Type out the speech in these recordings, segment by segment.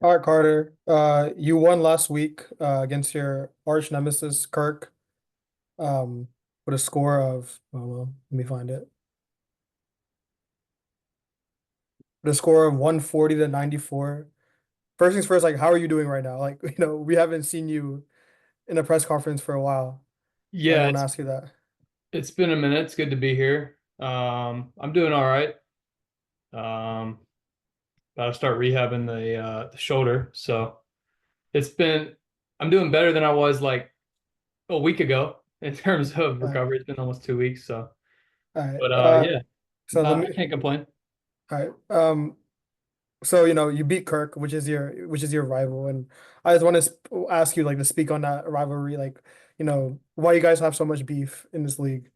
All right, Carter. You won last week against your arch nemesis, Kirk, with a score of, oh, well, let me find it. The score of 140 to 94. First things first, like, how are you doing right now? Like, we haven't seen you in a press conference for a while. I Yeah, want to it's ask you that. it's been a minute. It's good to be here. I'm doing all right. Um, About to start rehabbing the shoulder, so it's been I'm doing better than I was like a week ago in terms of All right, recovery. It's been almost 2 weeks, so all right. but yeah, So let I me, can't complain. all right. So you beat Kirk, which is your rival, and I just want to ask you like to speak on that rivalry, like, why you guys have so much beef in this league.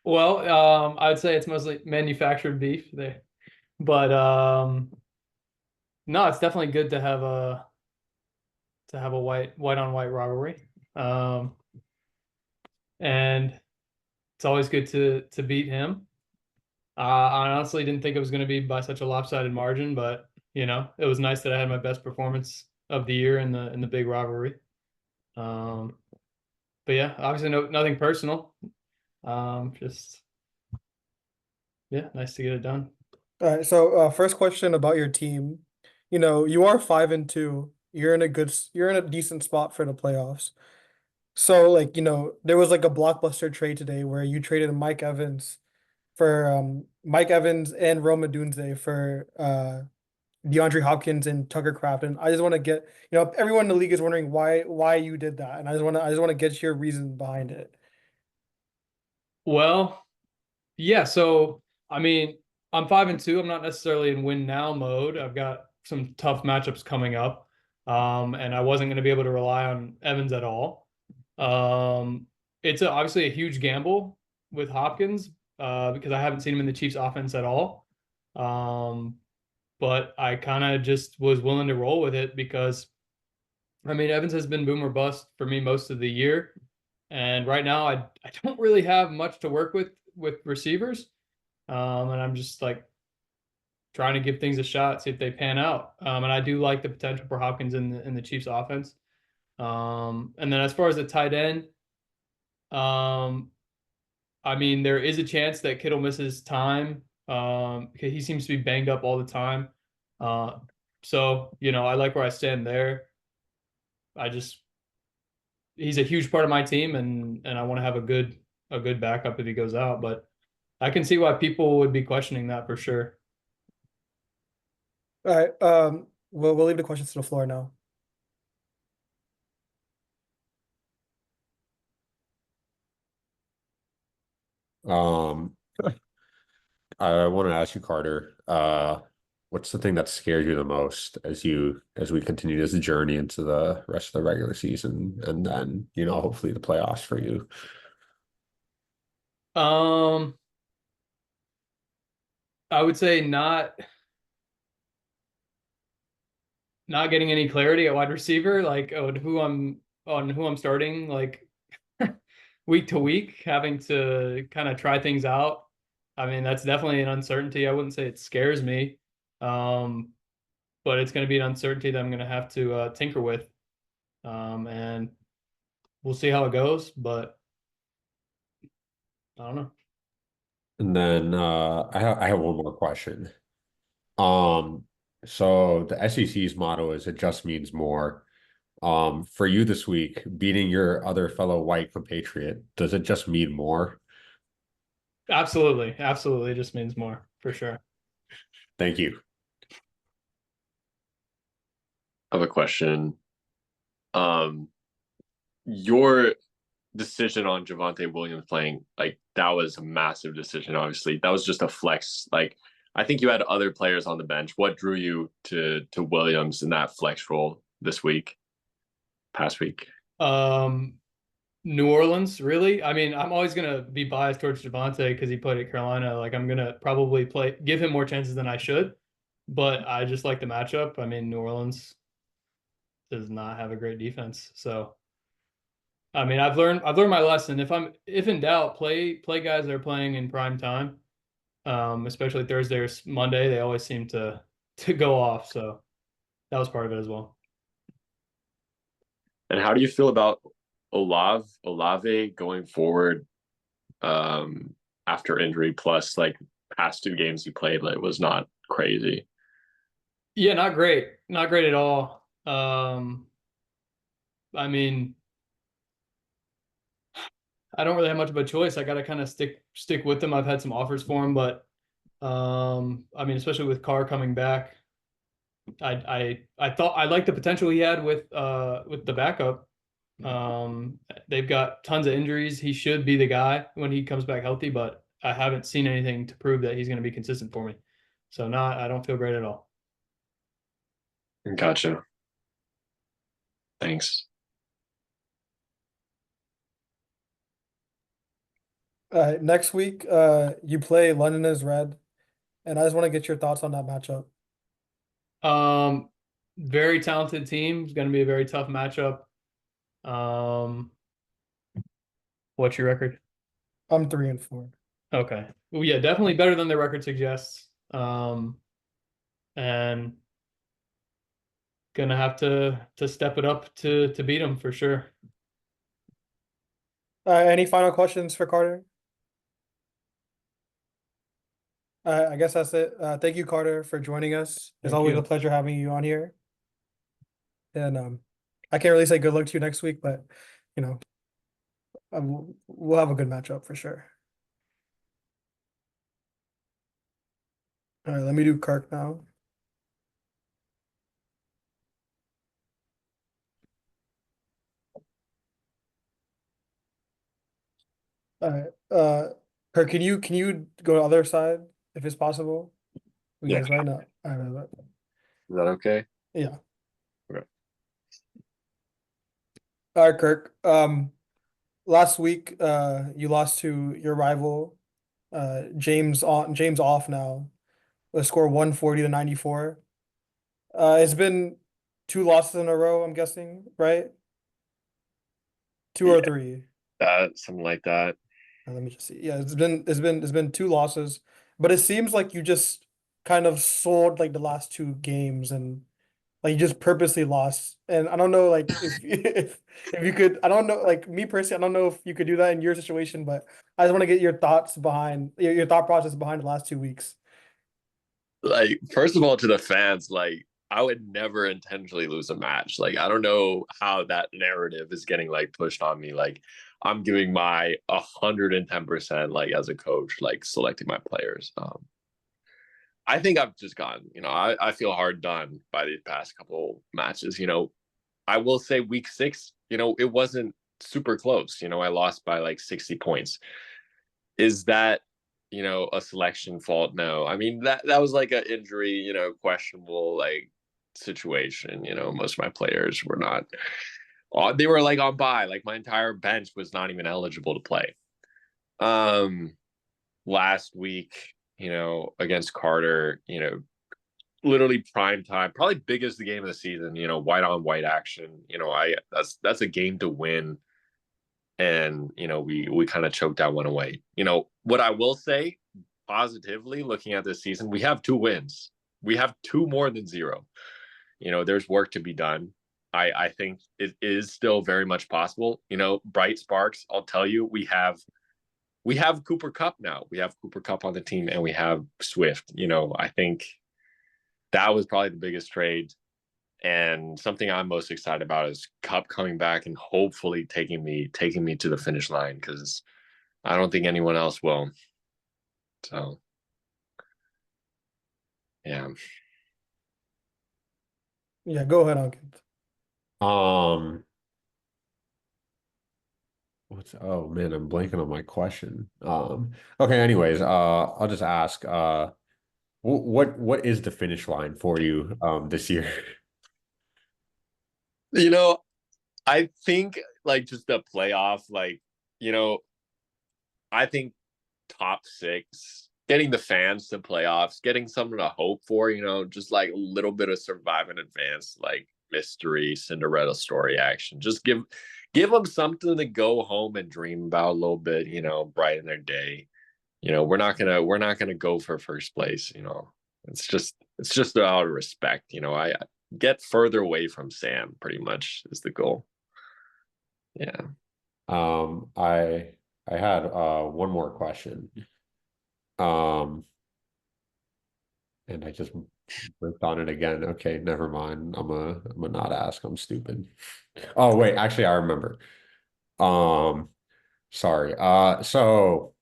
Well, I'd say it's mostly manufactured beef there, but no, it's definitely good to have a white on white rivalry. And it's always good to beat him. I honestly didn't think it was going to be by such a lopsided margin, but it was nice that I had my best performance of the year in the big rivalry. Um, but yeah, obviously nothing personal. Just yeah, nice to get it done. All right, so first question about your team. You are 5-2. You're in a decent spot for the playoffs. So like, there was like a blockbuster trade today where you traded Mike Evans and Rome Odunze for DeAndre Hopkins and Tucker Kraft. And I just want to get, everyone in the league is wondering why you did that. And I just want to get your reason behind it. Well, yeah, so I mean, I'm 5-2. I'm not necessarily in win now mode. I've got some tough matchups coming up. And I wasn't going to be able to rely on Evans at all. Um, it's obviously a huge gamble with Hopkins because I haven't seen him in the Chiefs offense at all. Um, but I kind of just was willing to roll with it because I mean Evans has been boom or bust for me most of the year. And right now I don't really have much to work with receivers. And I'm just like trying to give things a shot, see if they pan out. And I do like the potential for Hopkins in the Chiefs offense. And then as far as the tight end, um, I mean, there is a chance that Kittle misses time because he seems to be banged up all the time. Uh, so, I like where I stand there. I just he's a huge part of my team and I want to have a good backup if he goes out, but I can see why people would be questioning that for sure. All right. We'll leave the questions to the floor now. Um, I want to ask you, Carter, what's the thing that scares you the most as we continue this journey into the rest of the regular season and then, hopefully the playoffs for you? Um, I would say not getting any clarity at wide receiver, like on who I'm starting, like week to week, having to kind of try things out. I mean, that's definitely an uncertainty. I wouldn't say it scares me, um, but it's going to be an uncertainty that I'm going to have to tinker with, and we'll see how it goes. But I don't know. And then I have one more question. Um, so the SEC's motto is it just means more. For you this week, beating your other fellow white compatriot, does it just mean more? Absolutely, absolutely, it just means more for sure. Thank you. I have a question. Um, your decision on Javonte Williams playing, like that was a massive decision, obviously. That was just a flex. Like I think you had other players on the bench. What drew you to Williams in that flex role this week, past week? Um, New Orleans, really? I mean, I'm always gonna be biased towards Javonte because he played at Carolina. Like, I'm gonna probably give him more chances than I should, but I just like the matchup. I mean, New Orleans does not have a great defense, so I mean, I've learned my lesson. If in doubt, play guys that are playing in prime time, especially Thursday or Monday. They always seem to go off. So that was part of it as well. And how do you feel about Olave going forward after injury? Plus, like past 2 games he played, like was not crazy. Yeah, not great. Not great at all. I mean, I don't really have much of a choice. I got to kind of stick with him. I've had some offers for him, but I mean, especially with Carr coming back, I thought I liked the potential he had with the backup. They've got tons of injuries. He should be the guy when he comes back healthy, but I haven't seen anything to prove that he's going to be consistent for me. So I don't feel great at all. Gotcha. Thanks. Next week, you play London is Red, and I just want to get your thoughts on that matchup. Very talented team. It's going to be a very tough matchup. What's your record? I'm 3-4. Okay. Well, yeah, definitely better than their record suggests. And gonna have to step it up to beat them for sure. Any final questions for Carter? I guess that's it. Thank you, Carter, for joining us. It's Thank always you. a pleasure having you on here. And I can't really say good luck to you next week, but you know, we'll have a good matchup for sure. All right, let me do Kirk now. All right, Kirk, can you go to the other side if it's possible? Yeah. Because right now, I don't know. Is that okay? Yeah. Okay. All right, Kirk. Last week, you lost to your rival, James Off now. The score 140-94. It's been 2 losses in a row, I'm guessing, right? Two or Yeah. three. Something like that. Let me just see. Yeah, it's been 2 losses, but it seems like you just kind of sold like the last 2 games and like you just purposely lost. And I don't know like if if you could, I don't know, like me personally, I don't know if you could do that in your situation, but I just want to get your thoughts behind your thought process behind the last 2 weeks. Like, first of all, to the fans, like I would never intentionally lose a match. Like, I don't know how that narrative is getting like pushed on me. Like, I'm giving my 110%, like as a coach, like selecting my players. I think I've just gotten, I feel hard done by these past couple matches. I will say week 6, it wasn't super close. I lost by like 60 points. Is that, a selection fault? No. I mean, that was like an injury, questionable like situation. Most of my players were not, they were like on bye. Like my entire bench was not even eligible to play. Last week, against Carter, literally prime time, probably biggest the game of the season, white on white action. That's a game to win. And we kind of choked that one away. What I will say positively looking at this season, we have 2 wins. We have 2 more than 0. There's work to be done. I think it is still very much possible. Bright sparks. I'll tell you, we have Cooper Kupp now. We have Cooper Kupp on the team, and we have Swift. I think that was probably the biggest trade. And something I'm most excited about is Kupp coming back and hopefully taking me to the finish line, because I don't think anyone else will. So, yeah. Yeah, go ahead, Ankit. Oh man, I'm blanking on my question. Okay, anyways, I'll just ask, what is the finish line for you this year? I think like just the playoff, like, I think top 6, getting the fans to playoffs, getting something to hope for, just like a little bit of survive in advance, like mystery, Cinderella story action. Just give them something to go home and dream about a little bit, brighten their day. We're not gonna go for first place, it's just out of respect, you know. I get further away from Sam pretty much is the goal. Yeah. I had one more question. And I just worked on it again. Okay, never mind. I'm a not ask. I'm stupid. Oh wait, actually I remember. Um, sorry. So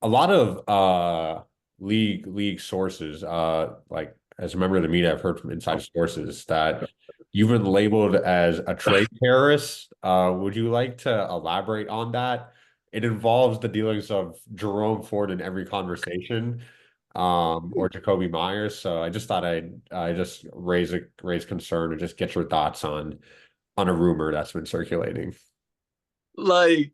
a lot of league sources, like as a member of the media, I've heard from inside sources that you've been labeled as a trade terrorist. Would you like to elaborate on that? It involves the dealings of Jerome Ford in every conversation, or Jacoby Myers. So I just thought I just raise concern and just get your thoughts on a rumor that's been circulating. Like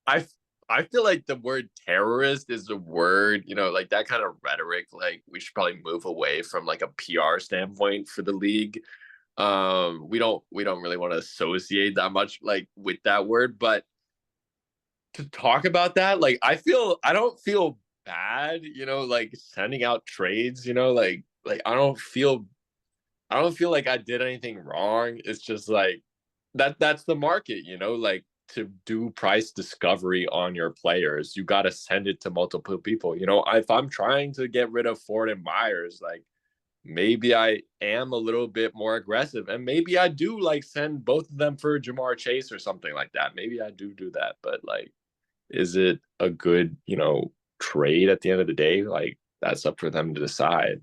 I I feel like the word terrorist is a word, you know, like that kind of rhetoric, like we should probably move away from like a PR standpoint for the league. We don't really want to associate that much like with that word, but to talk about that, like I don't feel bad, you know, like sending out trades, you know, like I don't feel like I did anything wrong. It's just like that's the market, you know, like to do price discovery on your players, you got to send it to multiple people. You know, if I'm trying to get rid of Ford and Myers, like maybe I am a little bit more aggressive and maybe I do like send both of them for Jamar Chase or something like that. Maybe I do that, but like, is it a good, you know, trade at the end of the day? Like that's up for them to decide.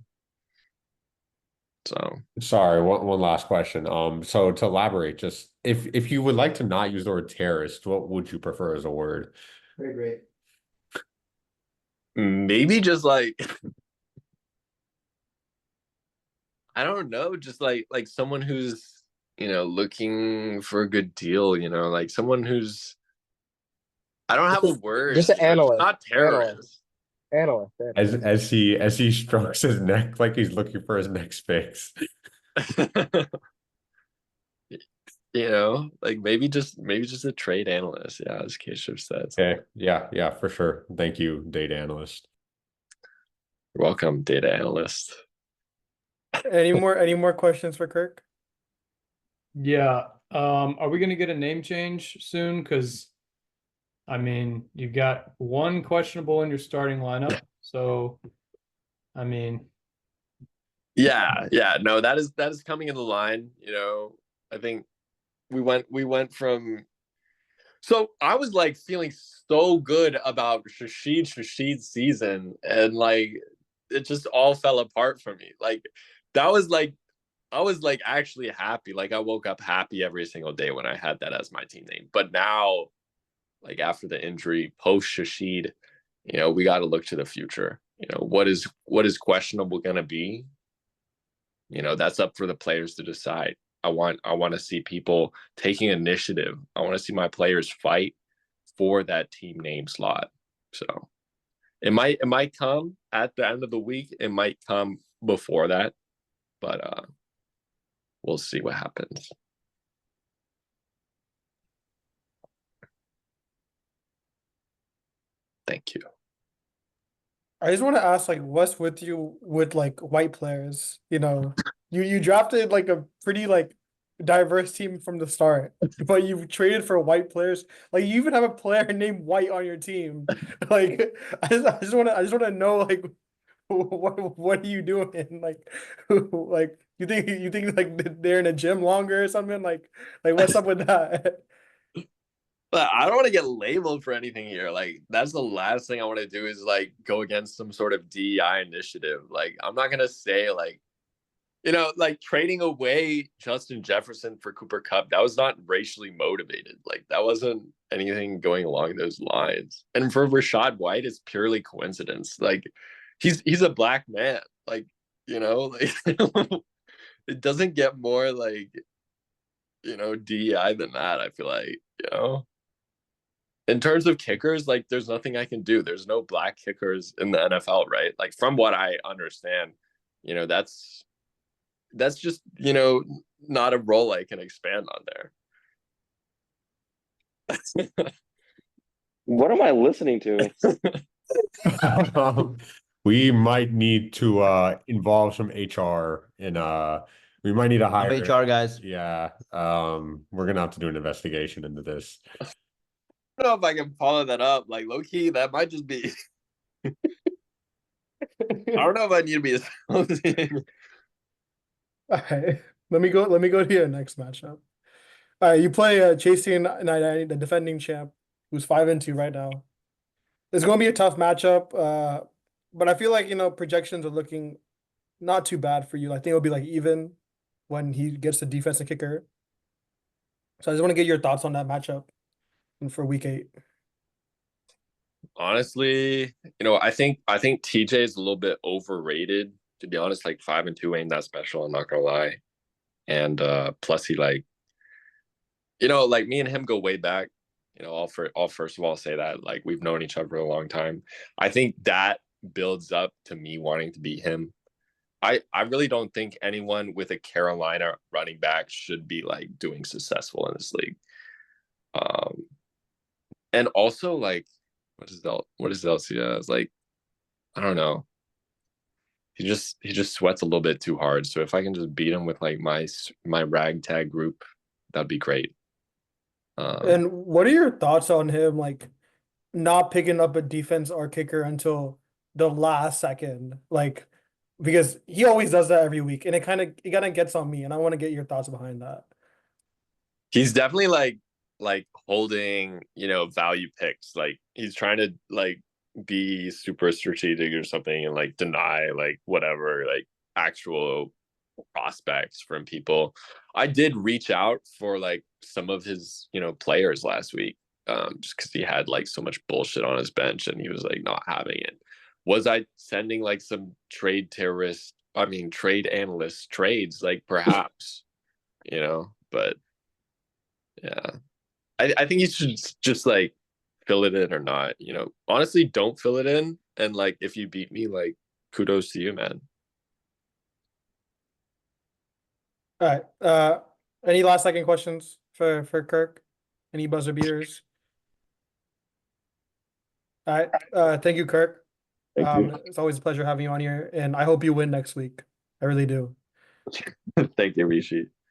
So Sorry, one last question. So to elaborate, just if you would like to not use the word terrorist, what would you prefer as a word? Great, great. maybe just like I don't know, just like someone who's, you know, looking for a good deal, you know, like someone who's I don't have a word, Just an you know, just analyst. not terrorist. Analyst. As he strokes his neck like he's looking for his next fix. You know, like maybe just a trade analyst, yeah, as Keshav said. Okay, yeah, for sure. Thank you, data analyst. You're welcome, data analyst. Any more questions for Kirk? Yeah. Are we gonna get a name change soon? Because I mean, you've got one questionable in your starting lineup. So I mean, Yeah, no, that is coming in the line, you know. I think we went from so I was like feeling so good about Rashid's season, and like it just all fell apart for me. Like that was like I was like actually happy. Like I woke up happy every single day when I had that as my team name. But now, like after the injury, post Rashid, you know, we got to look to the future. You know, what is questionable going to be? You know, that's up for the players to decide. I want to see people taking initiative. I want to see my players fight for that team name slot. So it might come at the end of the week. It might come before that, but we'll see what happens. Thank you. I just want to ask, like, what's with you with like white players? You know, you drafted like a pretty like diverse team from the start, but you've traded for white players. Like, you even have a player named White on your team. Like, I just want to know, like, what are you doing? Like, you think like they're in a gym longer or something? Like what's up with that? But I don't want to get labeled for anything here. Like that's the last thing I want to do is like go against some sort of DEI initiative. Like I'm not gonna say like, you know, like trading away Justin Jefferson for Cooper Kupp, that was not racially motivated. Like that wasn't anything going along those lines. And for Rashad White, it's purely coincidence. Like he's a black man. Like, you know, like it doesn't get more like, you know, DEI than that, I feel like, you know. In terms of kickers, like there's nothing I can do. There's no black kickers in the NFL, right? Like from what I understand, you know, that's just, you know, not a role I can expand on there. What am I listening to? We might need to involve some HR and we might need to hire HR guys. Yeah. We're gonna have to do an investigation into this. I don't know if I can follow that up. Like low key, that might just be. I don't know if I need to be. All right, let me go to your next matchup. All right, you play Chasing 99, the defending champ, who's 5-2 right now. It's going to be a tough matchup, but I feel like projections are looking not too bad for you. I think it'll be like even when he gets the defensive kicker. So I just want to get your thoughts on that matchup and for week 8. Honestly, I think TJ is a little bit overrated. To be honest, like 5-2 ain't that special. I'm not gonna lie. And plus, he like me and him go way back. I'll first of all say that like we've known each other for a long time. I think that builds up to me wanting to beat him. I really don't think anyone with a Carolina running back should be like doing successful in this league. And also like what is LCS? It's like I don't know. He just sweats a little bit too hard. So if I can just beat him with like my ragtag group, that'd be great. And what are your thoughts on him like not picking up a defense or kicker until the last second? Like because he always does that every week and it kind of gets on me and I want to get your thoughts behind that. He's definitely like holding, value picks. Like he's trying to like be super strategic or something and like deny like whatever like actual prospects from people. I did reach out for like some of his players last week just because he had like so much bullshit on his bench and he was like not having it. Was I sending like some trade analyst trades like perhaps but yeah, I think you should just like fill it in or not. Honestly, don't fill it in. And like, if you beat me, like, kudos to you, man. All right. Any last second questions for Kirk? Any buzzer beaters? All right. Thank you, Kirk. Thank you. It's always a pleasure having you on here, and I hope you win next week. I really do. Thank you, Rishi.